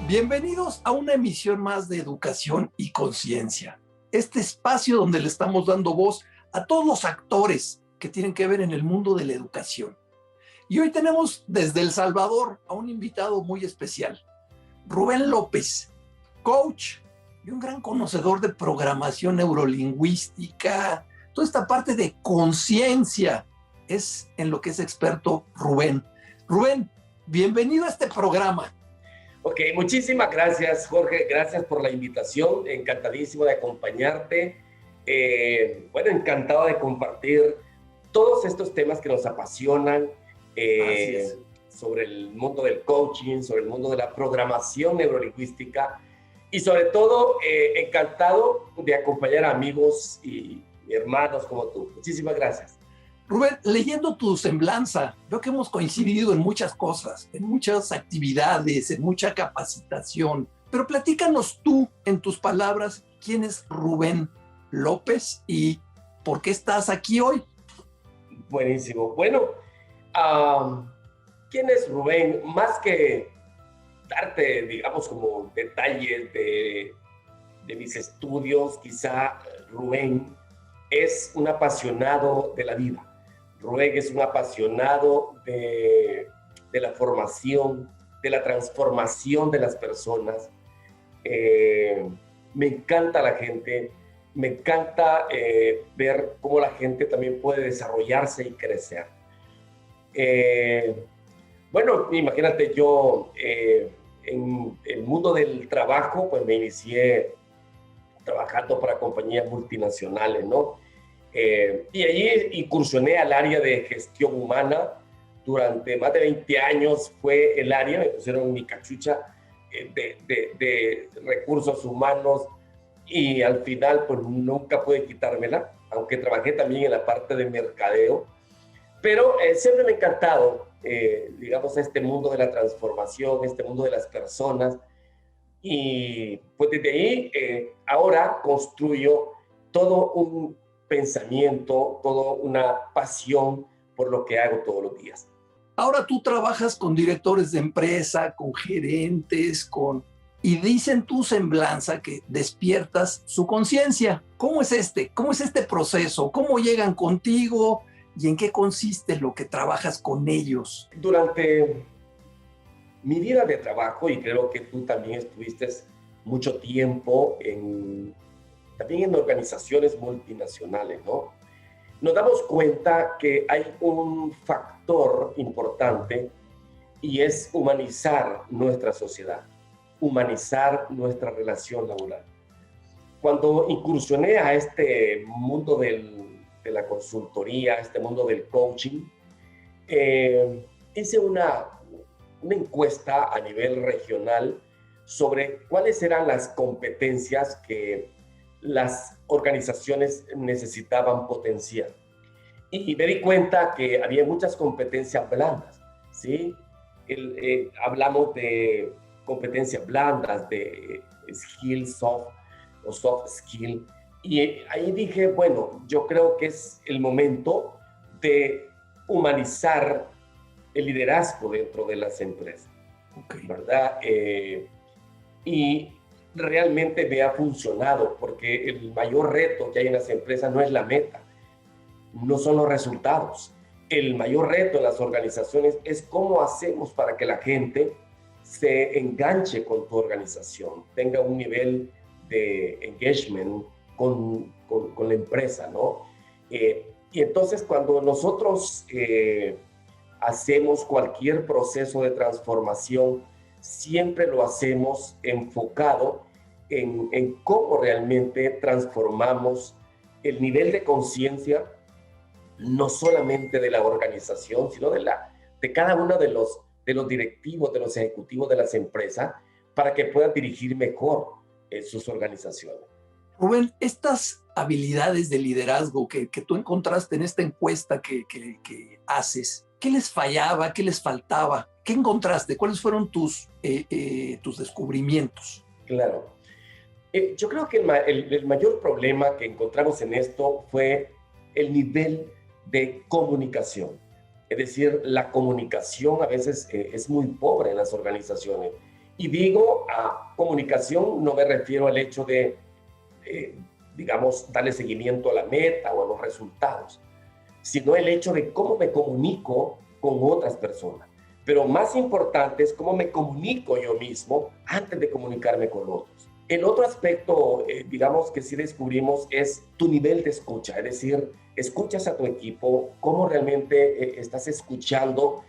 Bienvenidos a una emisión más de Educación y Conciencia. Este espacio donde le estamos dando voz a todos los actores que tienen que ver en el mundo de la educación. Y hoy tenemos desde El Salvador a un invitado muy especial, Rubén López, coach y un gran conocedor de programación neurolingüística, toda esta parte de conciencia es en lo que es experto Rubén. Rubén, bienvenido a este programa. Ok, muchísimas gracias, Jorge. Gracias por la invitación. Encantadísimo de acompañarte. Encantado de compartir todos estos temas que nos apasionan sobre el mundo del coaching, sobre el mundo de la programación neurolingüística y sobre todo encantado de acompañar a amigos y hermanos como tú. Muchísimas gracias. Rubén, leyendo tu semblanza, veo que hemos coincidido en muchas cosas, en muchas actividades, en mucha capacitación. Pero platícanos tú, en tus palabras, ¿quién es Rubén López y por qué estás aquí hoy? Buenísimo. Bueno, ¿quién es Rubén? Más que darte, digamos, como detalles de mis estudios, quizá Rubén es un apasionado de la vida. Rubén es un apasionado de la formación, de la transformación de las personas. Me encanta la gente, me encanta ver cómo la gente también puede desarrollarse y crecer. Imagínate, yo en el mundo del trabajo, pues me inicié trabajando para compañías multinacionales, ¿no? Y allí incursioné al área de gestión humana. Durante más de 20 años fue el área, me pusieron mi cachucha de recursos humanos y al final pues nunca pude quitármela, aunque trabajé también en la parte de mercadeo. Pero siempre me ha encantado, digamos, este mundo de la transformación, este mundo de las personas. Y pues desde ahí ahora construyo todo un pensamiento, toda una pasión por lo que hago todos los días. Ahora tú trabajas con directores de empresa, con gerentes, y dicen tu semblanza que despiertas su conciencia. ¿Cómo es este proceso? ¿Cómo llegan contigo? ¿Y en qué consiste lo que trabajas con ellos? Durante mi vida de trabajo, y creo que tú también estuviste mucho tiempo también en organizaciones multinacionales, ¿no? Nos damos cuenta que hay un factor importante y es humanizar nuestra sociedad, humanizar nuestra relación laboral. Cuando incursioné a este mundo de la consultoría, este mundo del coaching, hice una encuesta a nivel regional sobre cuáles eran las competencias que las organizaciones necesitaban potenciar. Y me di cuenta que había muchas competencias blandas, ¿sí? Hablamos de competencias blandas, de skills soft o soft skill. Y ahí dije, bueno, yo creo que es el momento de humanizar el liderazgo dentro de las empresas, ¿verdad? Y realmente me ha funcionado porque el mayor reto que hay en las empresas no es la meta, no son los resultados. El mayor reto en las organizaciones es cómo hacemos para que la gente se enganche con tu organización, tenga un nivel de engagement con la empresa, ¿no? Y entonces cuando nosotros hacemos cualquier proceso de transformación, siempre lo hacemos enfocado en cómo realmente transformamos el nivel de conciencia, no solamente de la organización, sino de cada uno de los directivos, de los ejecutivos de las empresas, para que puedan dirigir mejor sus organizaciones. Rubén, estas habilidades de liderazgo que tú encontraste en esta encuesta que haces, ¿qué les fallaba? ¿Qué les faltaba? ¿Qué encontraste? ¿Cuáles fueron tus descubrimientos? Claro. Yo creo que el mayor problema que encontramos en esto fue el nivel de comunicación. Es decir, la comunicación a veces es muy pobre en las organizaciones Y digo a comunicación, no me refiero al hecho de, digamos, darle seguimiento a la meta o a los resultados, sino el hecho de cómo me comunico con otras personas. Pero más importante es cómo me comunico yo mismo antes de comunicarme con otros. El otro aspecto, digamos, que sí descubrimos es tu nivel de escucha, es decir, escuchas a tu equipo, cómo realmente estás escuchando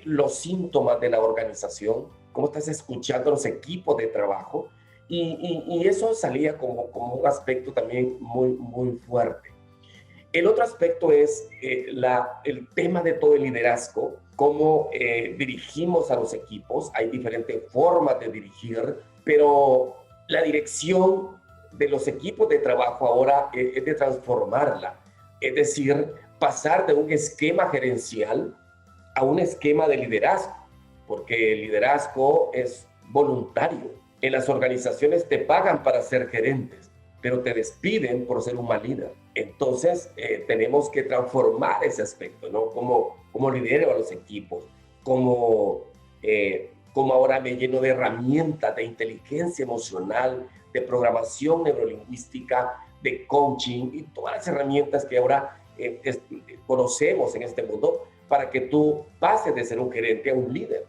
los síntomas de la organización, cómo estás escuchando los equipos de trabajo, y eso salía como un aspecto también muy fuerte. El otro aspecto es el tema de todo el liderazgo, cómo dirigimos a los equipos. Hay diferentes formas de dirigir, pero la dirección de los equipos de trabajo ahora es de transformarla, es decir, pasar de un esquema gerencial a un esquema de liderazgo, porque el liderazgo es voluntario. En las organizaciones te pagan para ser gerentes, pero te despiden por ser un mal líder. Entonces, tenemos que transformar ese aspecto, ¿no? Cómo lidero a los equipos, cómo ahora me lleno de herramientas de inteligencia emocional, de programación neurolingüística, de coaching y todas las herramientas que ahora conocemos en este mundo para que tú pases de ser un gerente a un líder.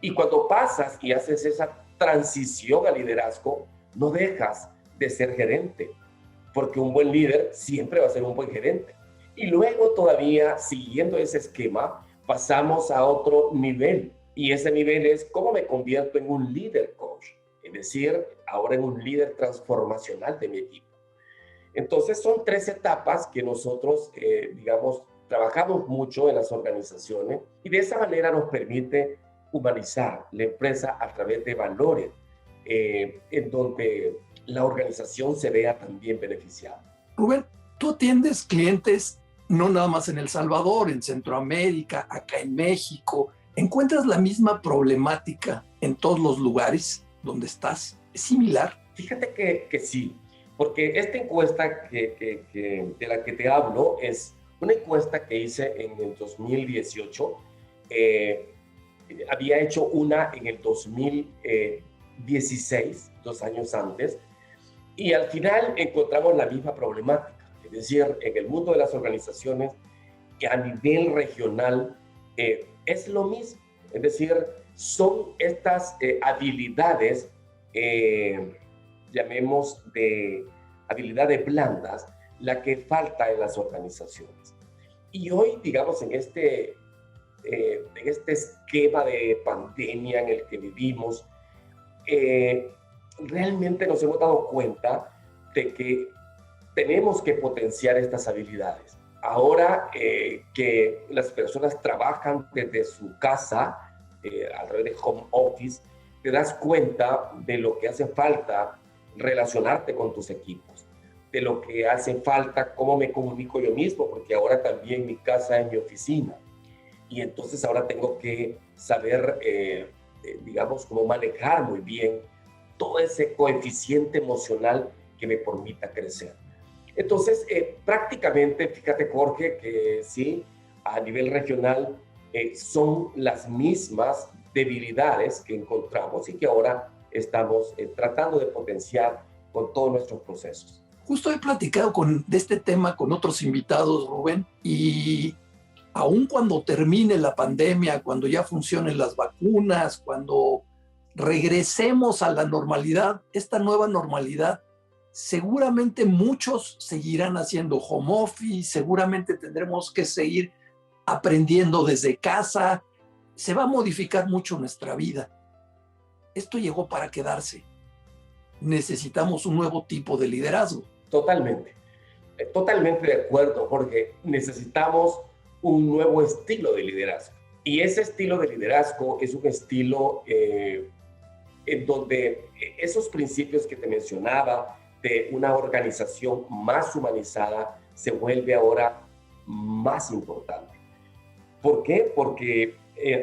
Y cuando pasas y haces esa transición al liderazgo, no dejas de ser gerente, porque un buen líder siempre va a ser un buen gerente. Y luego todavía, siguiendo ese esquema, pasamos a otro nivel. Y ese nivel es cómo me convierto en un líder coach, es decir, ahora en un líder transformacional de mi equipo. Entonces son 3 etapas que nosotros, digamos, trabajamos mucho en las organizaciones y de esa manera nos permite humanizar la empresa a través de valores, en donde la organización se vea también beneficiada. Rubén, tú atiendes clientes no nada más en El Salvador, en Centroamérica, acá en México. ¿Encuentras la misma problemática en todos los lugares donde estás? ¿Es similar? Fíjate que sí, porque esta encuesta de la que te hablo es una encuesta que hice en el 2018. Había hecho una en el 2016, 2 años antes, y al final encontramos la misma problemática. Es decir, en el mundo de las organizaciones, a nivel regional, es lo mismo. Es decir, son estas habilidades, llamemos de habilidades blandas, la que falta en las organizaciones. Y hoy, digamos, en este esquema de pandemia en el que vivimos, realmente nos hemos dado cuenta de que tenemos que potenciar estas habilidades. Ahora que las personas trabajan desde su casa, a través de home office, te das cuenta de lo que hace falta relacionarte con tus equipos, de lo que hace falta, cómo me comunico yo mismo, porque ahora también mi casa es mi oficina. Y entonces ahora tengo que saber, digamos, cómo manejar muy bien todo ese coeficiente emocional que me permita crecer. Entonces, prácticamente, fíjate, Jorge, que sí, a nivel regional son las mismas debilidades que encontramos y que ahora estamos tratando de potenciar con todos nuestros procesos. Justo he platicado de este tema con otros invitados, Rubén, y aun cuando termine la pandemia, cuando ya funcionen las vacunas, cuando regresemos a la normalidad, esta nueva normalidad, seguramente muchos seguirán haciendo home office, seguramente tendremos que seguir aprendiendo desde casa, se va a modificar mucho nuestra vida. Esto llegó para quedarse. Necesitamos un nuevo tipo de liderazgo. Totalmente de acuerdo, Jorge. Necesitamos un nuevo estilo de liderazgo. Y ese estilo de liderazgo es un estilo en donde esos principios que te mencionaba de una organización más humanizada se vuelve ahora más importante. ¿Por qué? Porque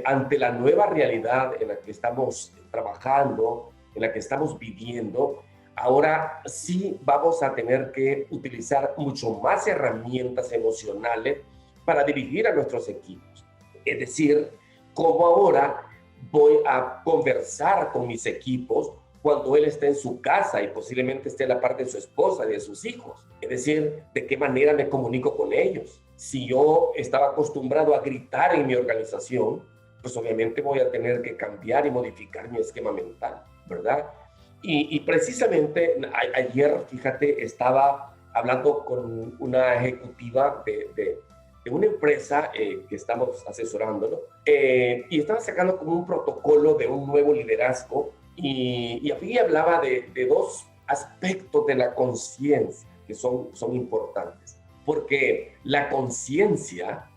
ante la nueva realidad en la que estamos trabajando, en la que estamos viviendo, ahora sí vamos a tener que utilizar mucho más herramientas emocionales para dirigir a nuestros equipos. Es decir, cómo ahora voy a conversar con mis equipos cuando él esté en su casa y posiblemente esté a la parte de su esposa y de sus hijos? Es decir, ¿de qué manera me comunico con ellos? Si yo estaba acostumbrado a gritar en mi organización, pues obviamente voy a tener que cambiar y modificar mi esquema mental, ¿verdad? Y precisamente ayer, fíjate, estaba hablando con una ejecutiva de una empresa que estamos asesorando, y estaba sacando como un protocolo de un nuevo liderazgo, y aquí hablaba de dos aspectos de la conciencia que son importantes, porque la conciencia,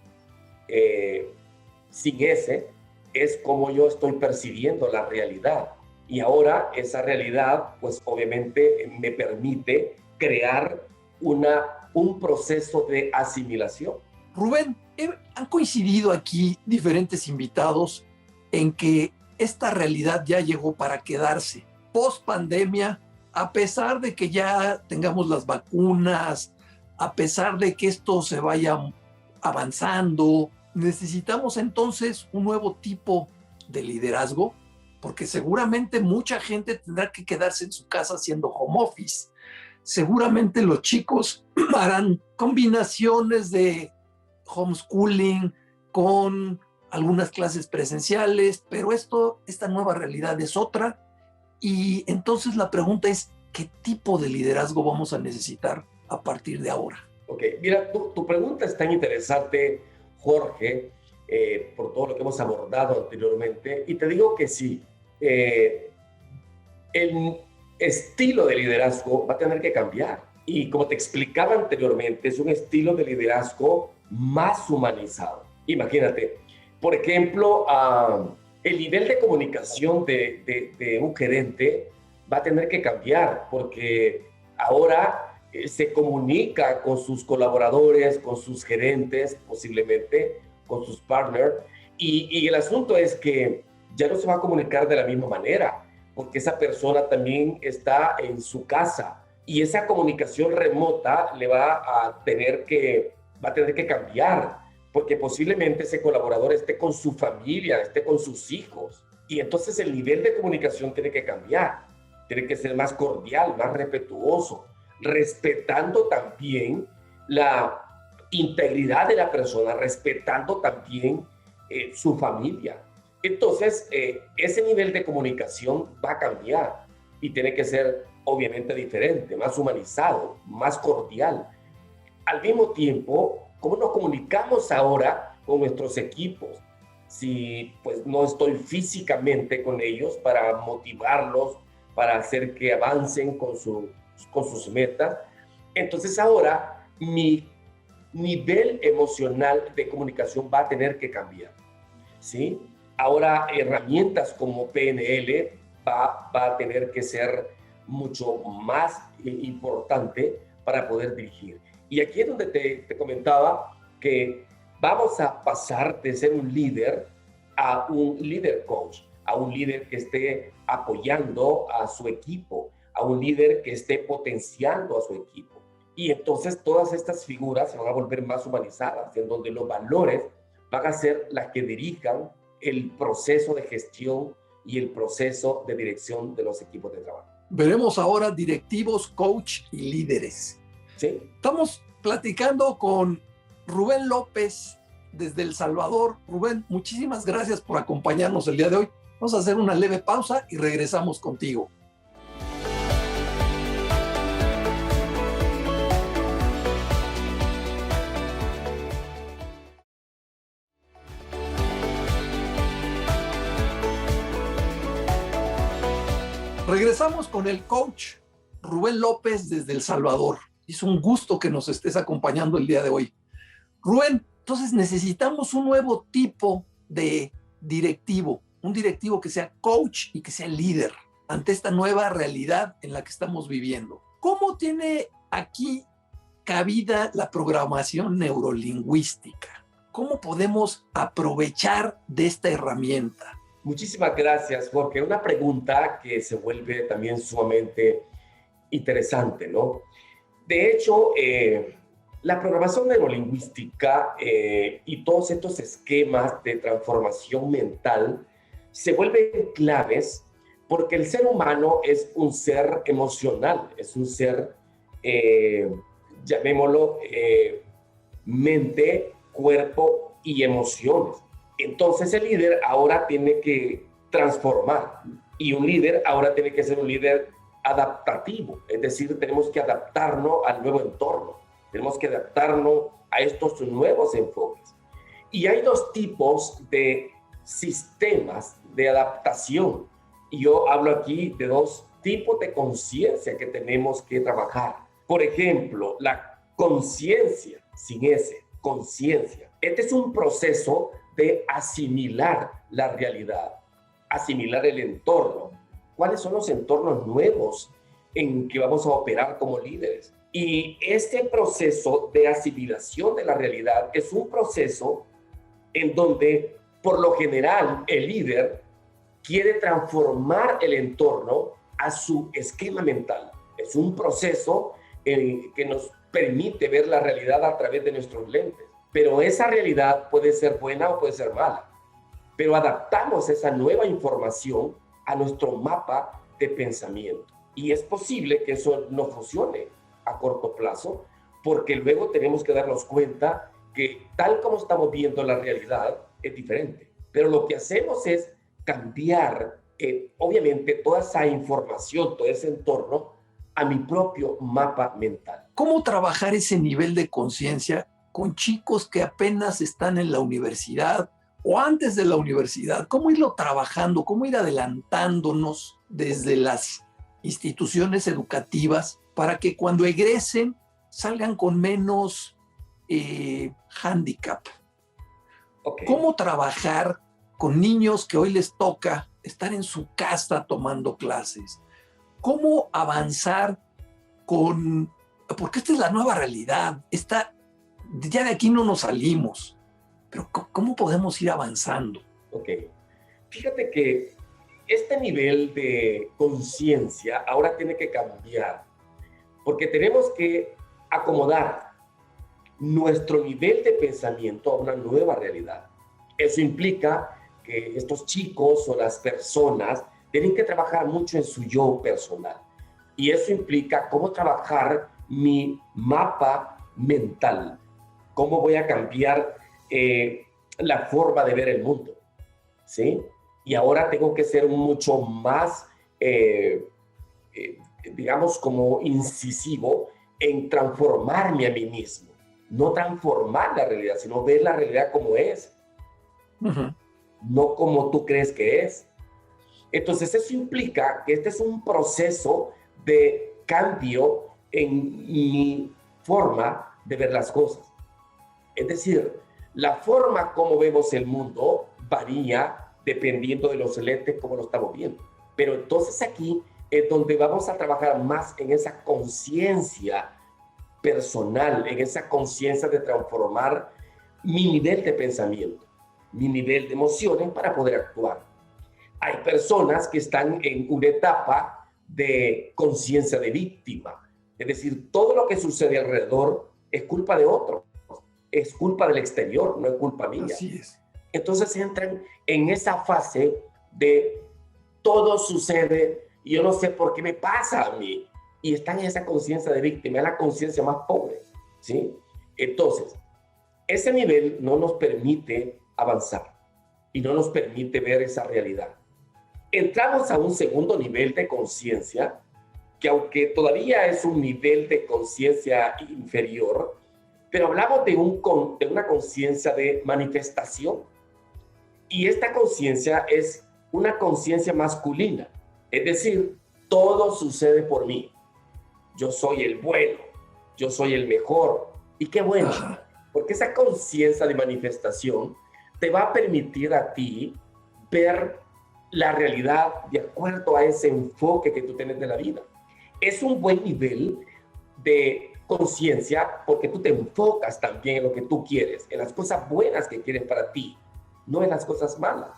sin ese, es como yo estoy percibiendo la realidad. Y ahora esa realidad, pues obviamente me permite crear un proceso de asimilación. Rubén, han coincidido aquí diferentes invitados en que esta realidad ya llegó para quedarse. Post pandemia, a pesar de que ya tengamos las vacunas, a pesar de que esto se vaya avanzando, necesitamos entonces un nuevo tipo de liderazgo, porque seguramente mucha gente tendrá que quedarse en su casa haciendo home office. Seguramente los chicos harán combinaciones de homeschooling con algunas clases presenciales, pero esta nueva realidad es otra. Y entonces la pregunta es, ¿qué tipo de liderazgo vamos a necesitar a partir de ahora? Ok, mira, tu pregunta es tan interesante, Jorge, por todo lo que hemos abordado anteriormente, y te digo que sí, el estilo de liderazgo va a tener que cambiar. Y como te explicaba anteriormente, es un estilo de liderazgo más humanizado. Imagínate, por ejemplo, el nivel de comunicación de un gerente va a tener que cambiar, porque ahora se comunica con sus colaboradores, con sus gerentes, posiblemente con sus partners, y el asunto es que ya no se va a comunicar de la misma manera, porque esa persona también está en su casa, y esa comunicación remota va a tener que cambiar, porque posiblemente ese colaborador esté con su familia, esté con sus hijos, y entonces el nivel de comunicación tiene que cambiar, tiene que ser más cordial, más respetuoso, respetando también la integridad de la persona, respetando también su familia. Entonces, ese nivel de comunicación va a cambiar y tiene que ser obviamente diferente, más humanizado, más cordial. Al mismo tiempo, ¿cómo nos comunicamos ahora con nuestros equipos? Si pues no estoy físicamente con ellos para motivarlos, para hacer que avancen con sus metas, entonces ahora mi nivel emocional de comunicación va a tener que cambiar, ¿sí? Ahora herramientas como PNL va a tener que ser mucho más importante para poder dirigir. Y aquí es donde te comentaba que vamos a pasar de ser un líder a un líder coach, a un líder que esté apoyando a su equipo, a un líder que esté potenciando a su equipo. Y entonces todas estas figuras se van a volver más humanizadas, en donde los valores van a ser las que dirijan el proceso de gestión y el proceso de dirección de los equipos de trabajo. Veremos ahora directivos, coach y líderes. ¿Sí? Estamos platicando con Rubén López desde El Salvador. Rubén, muchísimas gracias por acompañarnos el día de hoy. Vamos a hacer una leve pausa y regresamos contigo. Regresamos con el coach Rubén López desde El Salvador. Es un gusto que nos estés acompañando el día de hoy. Rubén, entonces necesitamos un nuevo tipo de directivo, un directivo que sea coach y que sea líder ante esta nueva realidad en la que estamos viviendo. ¿Cómo tiene aquí cabida la programación neurolingüística? ¿Cómo podemos aprovechar de esta herramienta? Muchísimas gracias, Jorge. Una pregunta que se vuelve también sumamente interesante, ¿no? De hecho, la programación neurolingüística y todos estos esquemas de transformación mental se vuelven claves porque el ser humano es un ser emocional, es un ser, llamémoslo, mente, cuerpo y emociones. Entonces el líder ahora tiene que transformar, y un líder ahora tiene que ser un líder adaptativo, es decir, tenemos que adaptarnos al nuevo entorno, tenemos que adaptarnos a estos nuevos enfoques. Y hay dos tipos de sistemas de adaptación. Y yo hablo aquí de dos tipos de conciencia que tenemos que trabajar. Por ejemplo, la conciencia, sin S, conciencia. Este es un proceso de asimilar la realidad, asimilar el entorno. ¿Cuáles son los entornos nuevos en que vamos a operar como líderes? Y este proceso de asimilación de la realidad es un proceso en donde, por lo general, el líder quiere transformar el entorno a su esquema mental. Es un proceso que nos permite ver la realidad a través de nuestros lentes. Pero esa realidad puede ser buena o puede ser mala. Pero adaptamos esa nueva información a nuestro mapa de pensamiento. Y es posible que eso no funcione a corto plazo, porque luego tenemos que darnos cuenta que tal como estamos viendo la realidad es diferente. Pero lo que hacemos es cambiar, obviamente, toda esa información, todo ese entorno a mi propio mapa mental. ¿Cómo trabajar ese nivel de conciencia con chicos que apenas están en la universidad o antes de la universidad? ¿Cómo irlo trabajando? ¿Cómo ir adelantándonos desde las instituciones educativas para que cuando egresen salgan con menos handicap? Okay. ¿Cómo trabajar con niños que hoy les toca estar en su casa tomando clases? ¿Cómo avanzar porque esta es la nueva realidad? Ya de aquí no nos salimos, pero ¿cómo podemos ir avanzando? Ok. Fíjate que este nivel de conciencia ahora tiene que cambiar, porque tenemos que acomodar nuestro nivel de pensamiento a una nueva realidad. Eso implica que estos chicos o las personas tienen que trabajar mucho en su yo personal. Y eso implica cómo trabajar mi mapa mental, cómo voy a cambiar la forma de ver el mundo, ¿sí? Y ahora tengo que ser mucho más, digamos, como incisivo en transformarme a mí mismo. No transformar la realidad, sino ver la realidad como es, no como tú crees que es. Entonces eso implica que este es un proceso de cambio en mi forma de ver las cosas. Es decir, la forma como vemos el mundo varía dependiendo de los lentes como lo estamos viendo. Pero entonces aquí es donde vamos a trabajar más en esa conciencia personal, en esa conciencia de transformar mi nivel de pensamiento, mi nivel de emociones para poder actuar. Hay personas que están en una etapa de conciencia de víctima, es decir, todo lo que sucede alrededor es culpa de otro, es culpa del exterior, no es culpa mía. Así es. Entonces entran en esa fase de todo sucede y yo no sé por qué me pasa a mí. Y están en esa conciencia de víctima, es la conciencia más pobre, ¿sí? Entonces, ese nivel no nos permite avanzar y no nos permite ver esa realidad. Entramos a un segundo nivel de conciencia, que aunque todavía es un nivel de conciencia inferior, pero hablamos de una conciencia de manifestación. Y esta conciencia es una conciencia masculina, es decir, todo sucede por mí. Yo soy el bueno, yo soy el mejor. Y qué bueno, porque esa conciencia de manifestación te va a permitir a ti ver la realidad de acuerdo a ese enfoque que tú tienes de la vida. Es un buen nivel de conciencia porque tú te enfocas también en lo que tú quieres, en las cosas buenas que quieres para ti, no en las cosas malas.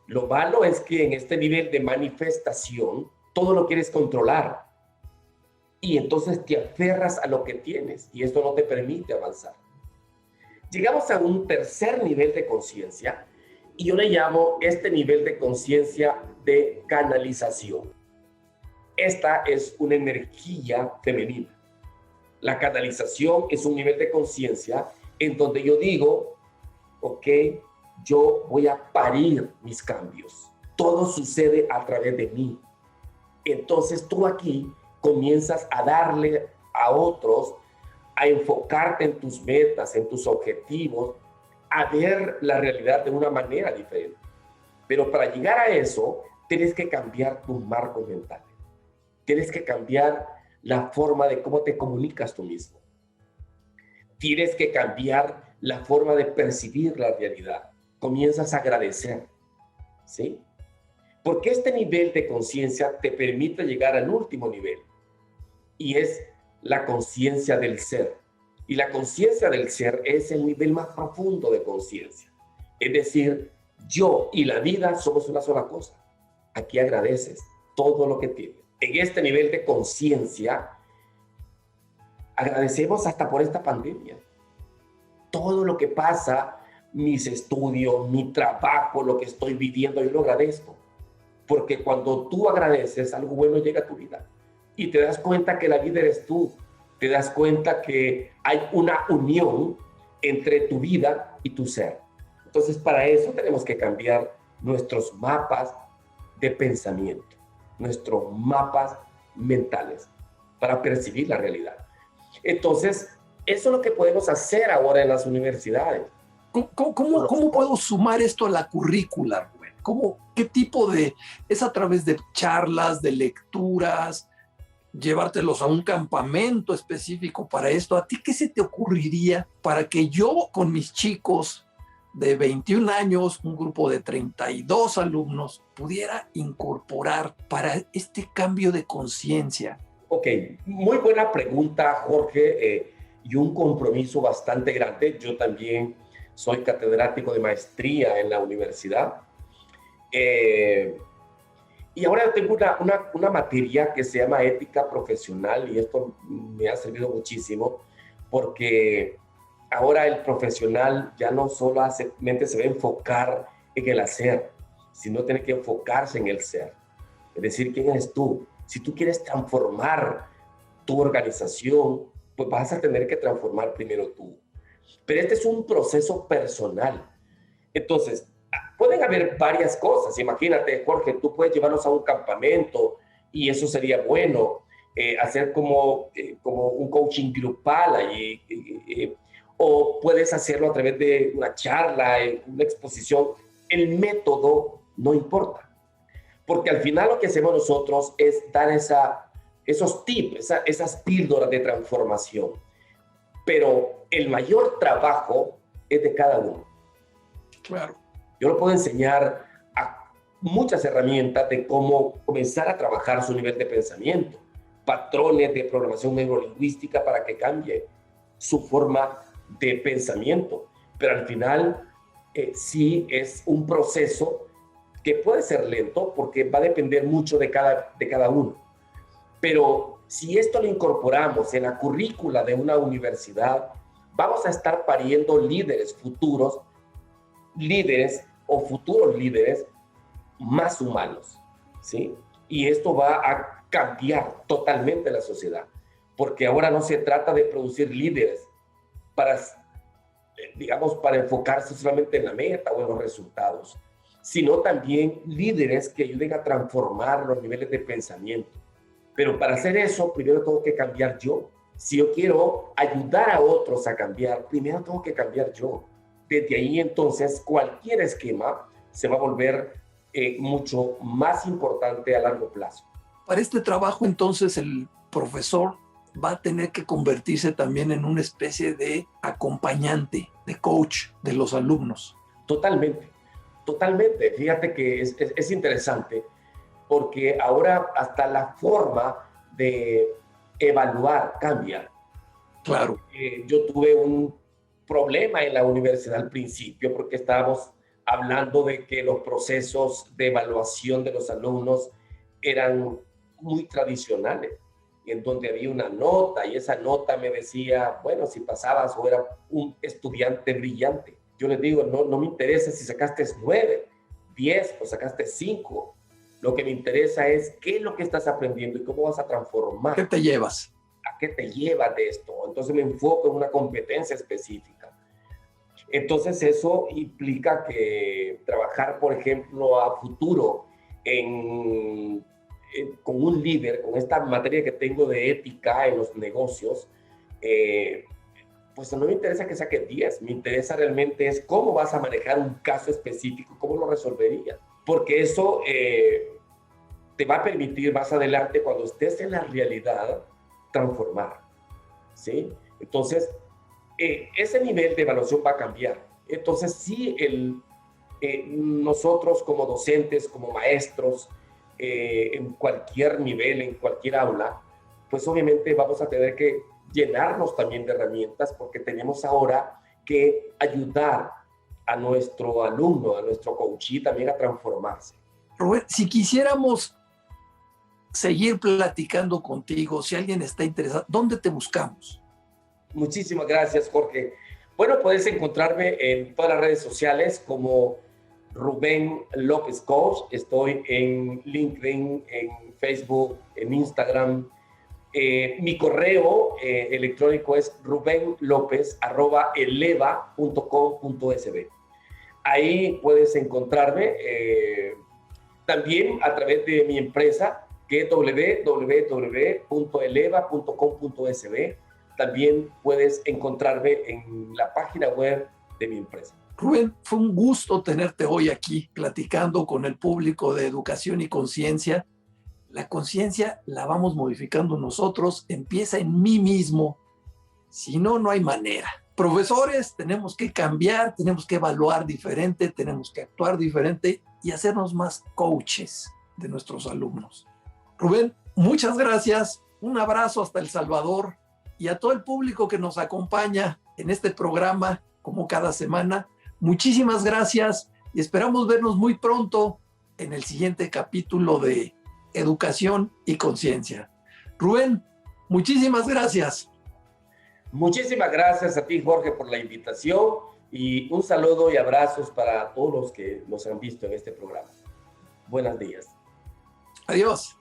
Lo malo es que en este nivel de manifestación todo lo quieres controlar y entonces te aferras a lo que tienes y esto no te permite avanzar. Llegamos a un tercer nivel de conciencia Y yo le llamo este nivel de conciencia de canalización. Esta es una energía femenina. La canalización es un nivel de conciencia en donde yo digo, ok, yo voy a parir mis cambios. Todo sucede a través de mí. Entonces tú aquí comienzas a darle a otros, a enfocarte en tus metas, en tus objetivos, a ver la realidad de una manera diferente. Pero para llegar a eso, tienes que cambiar tus marcos mentales. Tienes que cambiar la forma de cómo te comunicas tú mismo. Tienes que cambiar la forma de percibir la realidad. Comienzas a agradecer, ¿sí? Porque este nivel de conciencia te permite llegar al último nivel, y es la conciencia del ser. Y la conciencia del ser es el nivel más profundo de conciencia. Es decir, yo y la vida somos una sola cosa. Aquí agradeces todo lo que tienes. En este nivel de conciencia, agradecemos hasta por esta pandemia. Todo lo que pasa, mis estudios, mi trabajo, lo que estoy viviendo, yo lo agradezco. Porque cuando tú agradeces, algo bueno llega a tu vida. Y te das cuenta que la vida eres tú. Te das cuenta que hay una unión entre tu vida y tu ser. Entonces, para eso tenemos que cambiar nuestros mapas de pensamiento, nuestros mapas mentales, para percibir la realidad. Entonces, eso es lo que podemos hacer ahora en las universidades. ¿Cómo puedo sumar esto a la currícula, Rubén? ¿Qué tipo de...? ¿Es a través de charlas, de lecturas, llevártelos a un campamento específico para esto? ¿A ti qué se te ocurriría para que yo con mis chicos de 21 años, un grupo de 32 alumnos, pudiera incorporar para este cambio de conciencia? Ok, muy buena pregunta, Jorge, y un compromiso bastante grande. Yo también soy catedrático de maestría en la universidad. Y ahora tengo una materia que se llama ética profesional, y esto me ha servido muchísimo porque ahora el profesional ya no solamente se va a enfocar en el hacer, sino tiene que enfocarse en el ser. Es decir, ¿quién eres tú? Si tú quieres transformar tu organización, pues vas a tener que transformar primero tú. Pero este es un proceso personal. Entonces, pueden haber varias cosas. Imagínate, Jorge, tú puedes llevarlos a un campamento y eso sería bueno. Hacer como un coaching grupal allí. O puedes hacerlo a través de una charla, una exposición. El método no importa. Porque al final lo que hacemos nosotros es dar esos tips, esas píldoras de transformación. Pero el mayor trabajo es de cada uno. Claro. Yo le puedo enseñar a muchas herramientas de cómo comenzar a trabajar su nivel de pensamiento, patrones de programación neurolingüística para que cambie su forma de pensamiento. Pero al final sí es un proceso que puede ser lento porque va a depender mucho de cada uno. Pero si esto lo incorporamos en la currícula de una universidad, vamos a estar pariendo líderes futuros más humanos, ¿sí? Y esto va a cambiar totalmente la sociedad, porque ahora no se trata de producir líderes para enfocarse solamente en la meta o en los resultados, sino también líderes que ayuden a transformar los niveles de pensamiento. Pero para hacer eso, primero tengo que cambiar yo. Si yo quiero ayudar a otros a cambiar, primero tengo que cambiar yo. Desde ahí, entonces, cualquier esquema se va a volver mucho más importante a largo plazo. Para este trabajo, entonces, el profesor va a tener que convertirse también en una especie de acompañante, de coach de los alumnos. Totalmente, totalmente. Fíjate que es interesante porque ahora hasta la forma de evaluar cambia. Claro. Yo tuve un problema en la universidad al principio porque estábamos hablando de que los procesos de evaluación de los alumnos eran muy tradicionales, en donde había una nota y esa nota me decía, bueno, si pasabas o era un estudiante brillante. yo les digo, no me interesa si sacaste 9, 10 o sacaste 5. Lo que me interesa es qué es lo que estás aprendiendo y cómo vas a transformar. ¿Qué te llevas? ¿A qué te llevas de esto? Entonces me enfoco en una competencia específica. Entonces eso implica que trabajar, por ejemplo, a futuro con un líder, con esta materia que tengo de ética en los negocios, pues no me interesa que saque 10, me interesa realmente es cómo vas a manejar un caso específico, cómo lo resolverías. Porque eso te va a permitir más adelante, cuando estés en la realidad, transformar, ¿sí? Entonces, ese nivel de evaluación va a cambiar. Entonces, sí, nosotros como docentes, como maestros, en cualquier nivel, en cualquier aula, pues obviamente vamos a tener que llenarnos también de herramientas, porque tenemos ahora que ayudar a nuestro alumno, a nuestro coachee también a transformarse. Rubén, si quisiéramos seguir platicando contigo, si alguien está interesado, ¿dónde te buscamos? Muchísimas gracias, Jorge. Bueno, puedes encontrarme en todas las redes sociales como Rubén López Coach. Estoy en LinkedIn, en Facebook, en Instagram. Mi correo electrónico es rubenlopez@eleva.com.sb. Ahí puedes encontrarme también a través de mi empresa, que es www.eleva.com.sb. También puedes encontrarme en la página web de mi empresa. Rubén, fue un gusto tenerte hoy aquí platicando con el público de Educación y Conciencia. La conciencia la vamos modificando nosotros, empieza en mí mismo. Si no, no hay manera. Profesores, tenemos que cambiar, tenemos que evaluar diferente, tenemos que actuar diferente y hacernos más coaches de nuestros alumnos. Rubén, muchas gracias. Un abrazo hasta El Salvador y a todo el público que nos acompaña en este programa, como cada semana. Muchísimas gracias y esperamos vernos muy pronto en el siguiente capítulo de Educación y Conciencia. Rubén, muchísimas gracias. Muchísimas gracias a ti, Jorge, por la invitación y un saludo y abrazos para todos los que nos han visto en este programa. Buenos días. Adiós.